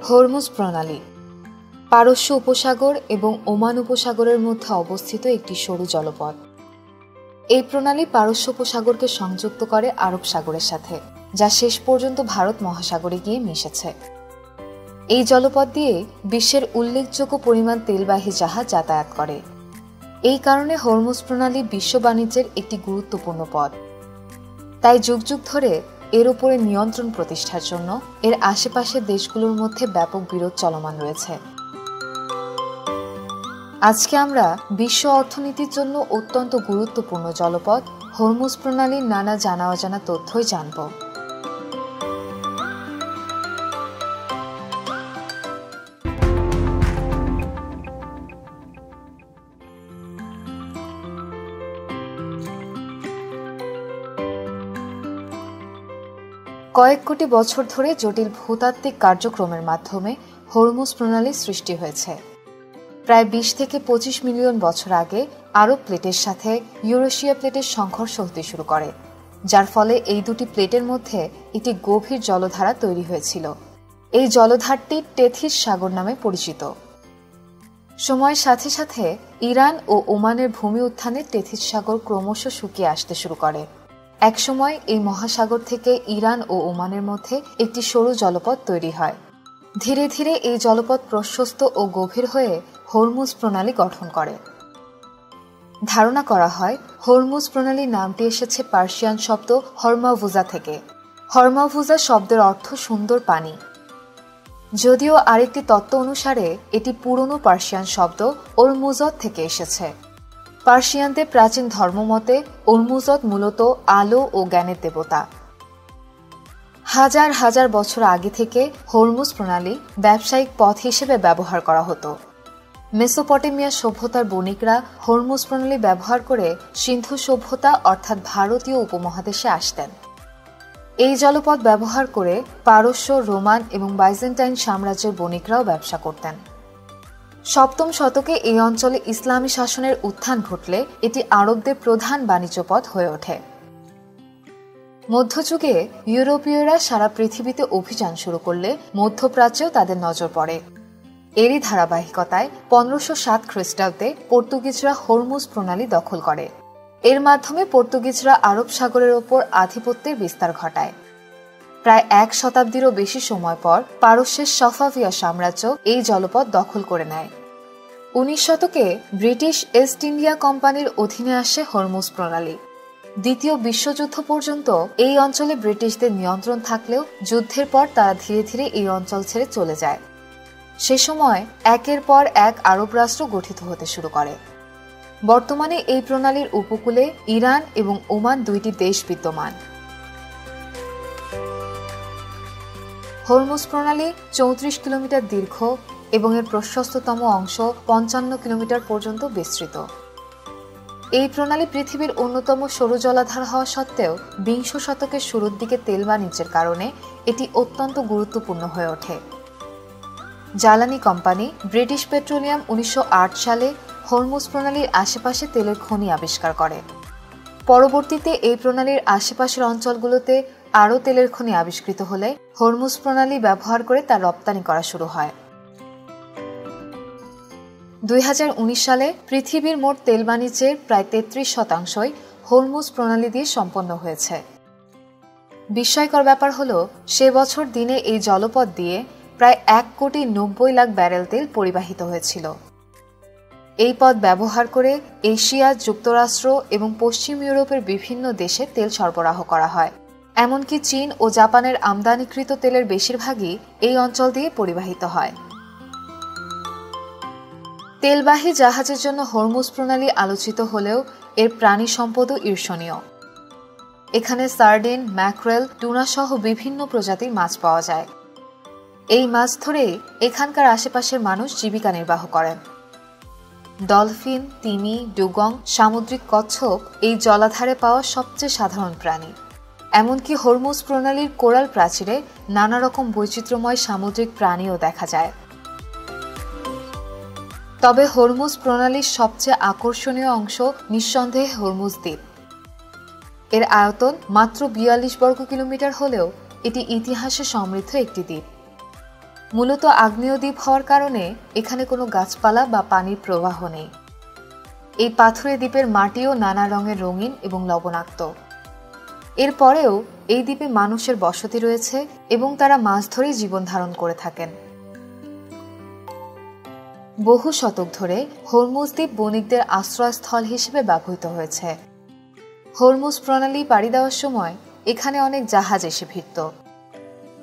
Hormuz প্রণালী পারস্য উপসাগর এবং ওমান উপসাগরের মধ্যে অবস্থিত একটি সরু জলপথ। এই প্রণালী পারস্য উপসাগরকে সংযুক্ত করে আরব সাগরের সাথে, যা শেষ পর্যন্ত ভারত মহাসাগরে গিয়ে মিশেছে। এই জলপথ দিয়ে বিশ্বের উল্লেখযোগ্য পরিমাণ তেলবাহী জাহাজ যাতায়াত করে। এই কারণে হরমুজ প্রণালী বিশ্ব বাণিজ্যের একটি গুরুত্বপূর্ণ পথ। তাই যুগ যুগ ধরে এর উপরে নিয়ন্ত্রণ প্রতিষ্ঠার জন্য এর আশেপাশের দেশগুলোর মধ্যে ব্যাপক বিরোধ চলমান রয়েছে। আজকে আমরা বিশ্ব অর্থনীতির জন্য অত্যন্ত গুরুত্বপূর্ণ জলপথ হরমুজ প্রণালীর নানা জানা অজানা তথ্যই জানব। কয়েক কোটি বছর ধরে জটিল ভূতাত্ত্বিক কার্যক্রমের মাধ্যমে হরমুজ প্রণালীর সৃষ্টি হয়েছে। প্রায় ২০ থেকে ২৫ মিলিয়ন বছর আগে আরব প্লেটের সাথে ইউরেশিয়া প্লেটের সংঘর্ষ হতে শুরু করে, যার ফলে এই দুটি প্লেটের মধ্যে একটি গভীর জলধারা তৈরি হয়েছিল। এই জলধারটি টেথিস সাগর নামে পরিচিত। সময়ের সাথে সাথে ইরান ও ওমানের ভূমি উত্থানে টেথিস সাগর ক্রমশ শুকিয়ে আসতে শুরু করে। একসময় এই মহাসাগর থেকে ইরান ও ওমানের মধ্যে একটি সরু জলপথ তৈরি হয়। ধীরে ধীরে এই জলপথ প্রশস্ত ও গভীর হয়ে হরমুজ প্রণালী গঠন করে। ধারণা করা হয় হরমুজ প্রণালীর নামটি এসেছে পার্সিয়ান শব্দ হরমাভুজা থেকে। হরমাভুজা শব্দের অর্থ সুন্দর পানি। যদিও আরেকটি তত্ত্ব অনুসারে এটি পুরনো পার্সিয়ান শব্দ ওরমুজত থেকে এসেছে। পার্সিয়ানদের প্রাচীন ধর্মমতে ওরমুজত মূলত আলো ও জ্ঞানের দেবতা। হাজার হাজার বছর আগে থেকে হরমুজ প্রণালী ব্যবসায়িক পথ হিসেবে ব্যবহার করা হতো। মেসোপটেমিয়া সভ্যতার বণিকরা হরমুজ প্রণালী ব্যবহার করে সিন্ধু সভ্যতা অর্থাৎ ভারতীয় উপমহাদেশে আসতেন। এই জলপথ ব্যবহার করে পারস্য, রোমান এবং বাইজেন্টাইন সাম্রাজ্যের বণিকরাও ব্যবসা করতেন। সপ্তম শতকে এই অঞ্চলে ইসলামী শাসনের উত্থান ঘটলে এটি আরবদের প্রধান বাণিজ্য পথ হয়ে ওঠে। মধ্যযুগে ইউরোপীয়রা সারা পৃথিবীতে অভিযান শুরু করলে মধ্যপ্রাচ্যেও তাদের নজর পড়ে। এরই ধারাবাহিকতায় ১৫০৭ খ্রিস্টাব্দে পর্তুগিজরা হরমুজ প্রণালী দখল করে। এর মাধ্যমে পর্তুগিজরা আরব সাগরের ওপর আধিপত্যের বিস্তার ঘটায়। প্রায় ১ শতাব্দীরও বেশি সময় পর পারস্যের সফাভিয়া সাম্রাজ্য এই জলপথ দখল করে নেয়। ১৯ শতকে ব্রিটিশ ইস্ট ইন্ডিয়া কোম্পানির অধীনে আসে হরমুজ প্রণালী। দ্বিতীয় বিশ্বযুদ্ধ পর্যন্ত এই অঞ্চলে ব্রিটিশদের নিয়ন্ত্রণ থাকলেও যুদ্ধের পর তারা ধীরে ধীরে এই অঞ্চল ছেড়ে চলে যায়। সে সময় একের পর এক আরব রাষ্ট্র গঠিত হতে শুরু করে। বর্তমানে এই প্রণালীর উপকূলে ইরান এবং ওমান দুইটি দেশ বিদ্যমান। হরমুজ প্রণালী ৩৪ কিলোমিটার দীর্ঘ এবং এর প্রশস্ততম অংশ ৫৫ কিলোমিটার পর্যন্ত বিস্তৃত। এই প্রণালী পৃথিবীর অন্যতম সরু জলাধার হওয়া সত্ত্বেও ২০ শতকের শুরুর দিকে তেল বাণিজ্যের কারণে এটি অত্যন্ত গুরুত্বপূর্ণ হয়ে ওঠে। জ্বালানি কোম্পানি ব্রিটিশ পেট্রোলিয়াম ১৯০৮ সালে হরমুজ প্রণালীর আশেপাশে তেলের খনি আবিষ্কার করে। পরবর্তীতে এই প্রণালীর আশেপাশের অঞ্চলগুলোতে আরও তেলের খনি আবিষ্কৃত হলে হরমুজ প্রণালী ব্যবহার করে তা রপ্তানি করা শুরু হয়। ২০১৯ সালে পৃথিবীর মোট তেল বাণিজ্যের প্রায় ৩৩% হরমুজ প্রণালী দিয়ে সম্পন্ন হয়েছে। বিস্ময়কর ব্যাপার হল, সে বছর দিনে এই জলপথ দিয়ে প্রায় ১,৯০,০০,০০০ ব্যারেল তেল পরিবাহিত হয়েছিল। এই পথ ব্যবহার করে এশিয়া, যুক্তরাষ্ট্র এবং পশ্চিম ইউরোপের বিভিন্ন দেশে তেল সরবরাহ করা হয়। এমনকি চীন ও জাপানের আমদানিকৃত তেলের বেশিরভাগই এই অঞ্চল দিয়ে পরিবাহিত হয়। তেলবাহী জাহাজের জন্য হরমুজ প্রণালী আলোচিত হলেও এর প্রাণী সম্পদও ঈর্ষণীয়। এখানে সার্ডিন, ম্যাকরেল, টুনা সহ বিভিন্ন প্রজাতির মাছ পাওয়া যায়। এই মাছ ধরেই এখানকার আশেপাশের মানুষ জীবিকা নির্বাহ করেন। ডলফিন, তিমি, ডুগং, সামুদ্রিক কচ্ছপ এই জলাধারে পাওয়া সবচেয়ে সাধারণ প্রাণী। এমনকি হরমুজ প্রণালীর কোরাল প্রাচীরে নানা রকম বৈচিত্র্যময় সামুদ্রিক প্রাণীও দেখা যায়। তবে হরমুজ প্রণালীর সবচেয়ে আকর্ষণীয় অংশ নিঃসন্দেহে হরমুজ দ্বীপ। এর আয়তন মাত্র ৪২ বর্গ কিলোমিটার হলেও এটি ইতিহাসে সমৃদ্ধ একটি দ্বীপ। মূলত আগ্নেয় দ্বীপ হওয়ার কারণে এখানে কোনো গাছপালা বা পানির প্রবাহ নেই। এই পাথুরে দ্বীপের মাটিও নানা রঙের রঙিন এবং লবণাক্ত। এরপরেও এই দ্বীপে মানুষের বসতি রয়েছে এবং তারা মাছ ধরেই জীবন ধারণ করে থাকেন। বহু শতক ধরে হরমুজ দ্বীপ বণিকদের আশ্রয়স্থল হিসেবে ব্যবহৃত হয়েছে। হরমুজ প্রণালী পাড়ি দেওয়ার সময় এখানে অনেক জাহাজ এসে ভিড়ত।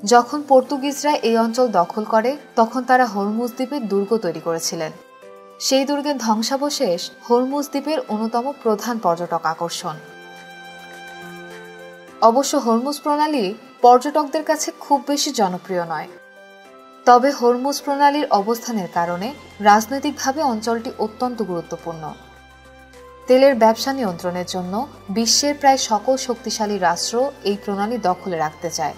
যখন পর্তুগিজরা এই অঞ্চল দখল করে তখন তারা হরমুজ দ্বীপের দুর্গ তৈরি করেছিলেন। সেই দুর্গের ধ্বংসাবশেষ হরমুজ দ্বীপের অন্যতম প্রধান পর্যটক আকর্ষণ। অবশ্য হরমুজ প্রণালী পর্যটকদের কাছে খুব বেশি জনপ্রিয় নয়। তবে হরমুজ প্রণালীর অবস্থানের কারণে রাজনৈতিকভাবে অঞ্চলটি অত্যন্ত গুরুত্বপূর্ণ। তেলের ব্যবসা নিয়ন্ত্রণের জন্য বিশ্বের প্রায় সকল শক্তিশালী রাষ্ট্র এই প্রণালী দখলে রাখতে চায়।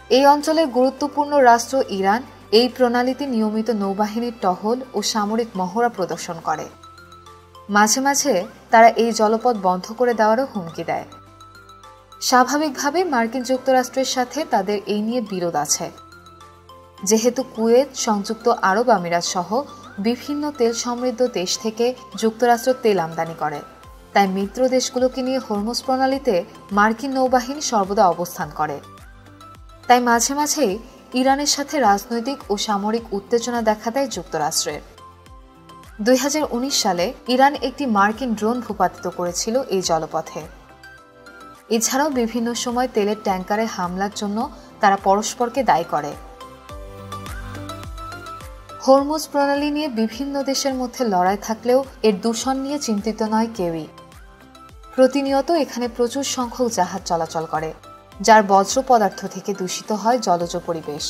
এই অঞ্চলের গুরুত্বপূর্ণ রাষ্ট্র ইরান এই প্রণালীতে নিয়মিত নৌবাহিনীর টহল ও সামরিক মহড়া প্রদর্শন করে। মাঝে মাঝে তারা এই জলপথ বন্ধ করে দেওয়ারও হুমকি দেয়। স্বাভাবিকভাবে মার্কিন যুক্তরাষ্ট্রের সাথে তাদের এই নিয়ে বিরোধ আছে। যেহেতু কুয়েত, সংযুক্ত আরব আমিরাত সহ বিভিন্ন তেল সমৃদ্ধ দেশ থেকে যুক্তরাষ্ট্র তেল আমদানি করে, তাই মিত্র দেশগুলোকে নিয়ে হরমুজ প্রণালীতে মার্কিন নৌবাহিনী সর্বদা অবস্থান করে। তাই মাঝে মাঝেই ইরানের সাথে রাজনৈতিক ও সামরিক উত্তেজনা দেখা দেয় যুক্তরাষ্ট্রের। 2019 সালে ইরান একটি মার্কিন ড্রোন ভূপাতিত করেছিল এই জলপথে। এছাড়াও বিভিন্ন সময় তেলের ট্যাঙ্কারে হামলার জন্য তারা পরস্পরকে দায়ী করে। হরমুজ প্রণালী নিয়ে বিভিন্ন দেশের মধ্যে লড়াই থাকলেও এর দূষণ নিয়ে চিন্তিত নয় কেউই। প্রতিনিয়ত এখানে প্রচুর সংখ্যক জাহাজ চলাচল করে, যার বজ্র পদার্থ থেকে দূষিত হয় জলজ পরিবেশ।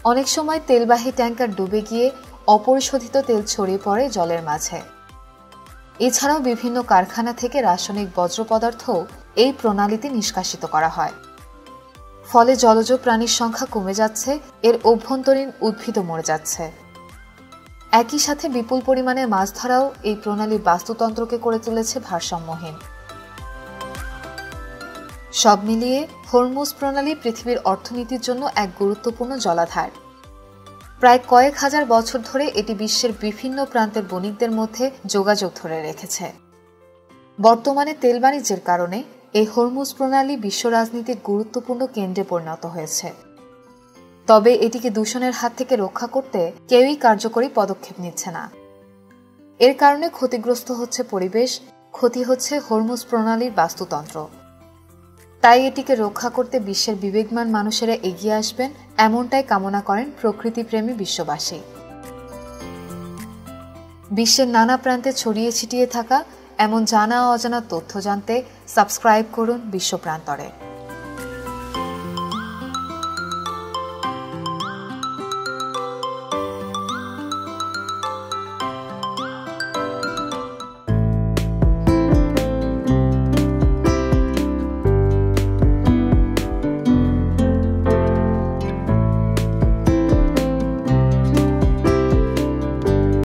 অনেক সময় তেলবাহী ট্যাঙ্কার ডুবে গিয়ে অপরিশোধিত তেল ছড়িয়ে পড়ে জলের মাঝে। এছাড়াও বিভিন্ন কারখানা থেকে রাসায়নিক বজ্র পদার্থ এই প্রণালীতে নিষ্কাশিত করা হয়। ফলে জলজ প্রাণীর সংখ্যা কমে যাচ্ছে, এর অভ্যন্তরীণ উদ্ভিদও মরে যাচ্ছে। একই সাথে বিপুল পরিমাণে মাছ ধরাও এই প্রণালীর বাস্তুতন্ত্রকে করে তুলেছে ভারসাম্যহীন। সব মিলিয়ে হরমুজ প্রণালী পৃথিবীর অর্থনীতির জন্য এক গুরুত্বপূর্ণ জলাধার। প্রায় কয়েক হাজার বছর ধরে এটি বিশ্বের বিভিন্ন প্রান্তের বণিকদের মধ্যে যোগাযোগ ধরে রেখেছে। বর্তমানে তেল বাণিজ্যের কারণে এই হরমুজ প্রণালী বিশ্ব রাজনীতির গুরুত্বপূর্ণ কেন্দ্রে পরিণত হয়েছে। তবে এটিকে দূষণের হাত থেকে রক্ষা করতে কেউই কার্যকরী পদক্ষেপ নিচ্ছে না। এর কারণে ক্ষতিগ্রস্ত হচ্ছে পরিবেশ, ক্ষতি হচ্ছে হরমুজ প্রণালীর বাস্তুতন্ত্র। তাই এটিকে রক্ষা করতে বিশ্বের বিবেকমান মানুষেরা এগিয়ে আসবেন, এমনটাই কামনা করেন প্রকৃতিপ্রেমী বিশ্ববাসী। বিশ্বের নানা প্রান্তে ছড়িয়ে ছিটিয়ে থাকা এমন জানা অজানা তথ্য জানতে সাবস্ক্রাইব করুন বিশ্বপ্রান্তরে।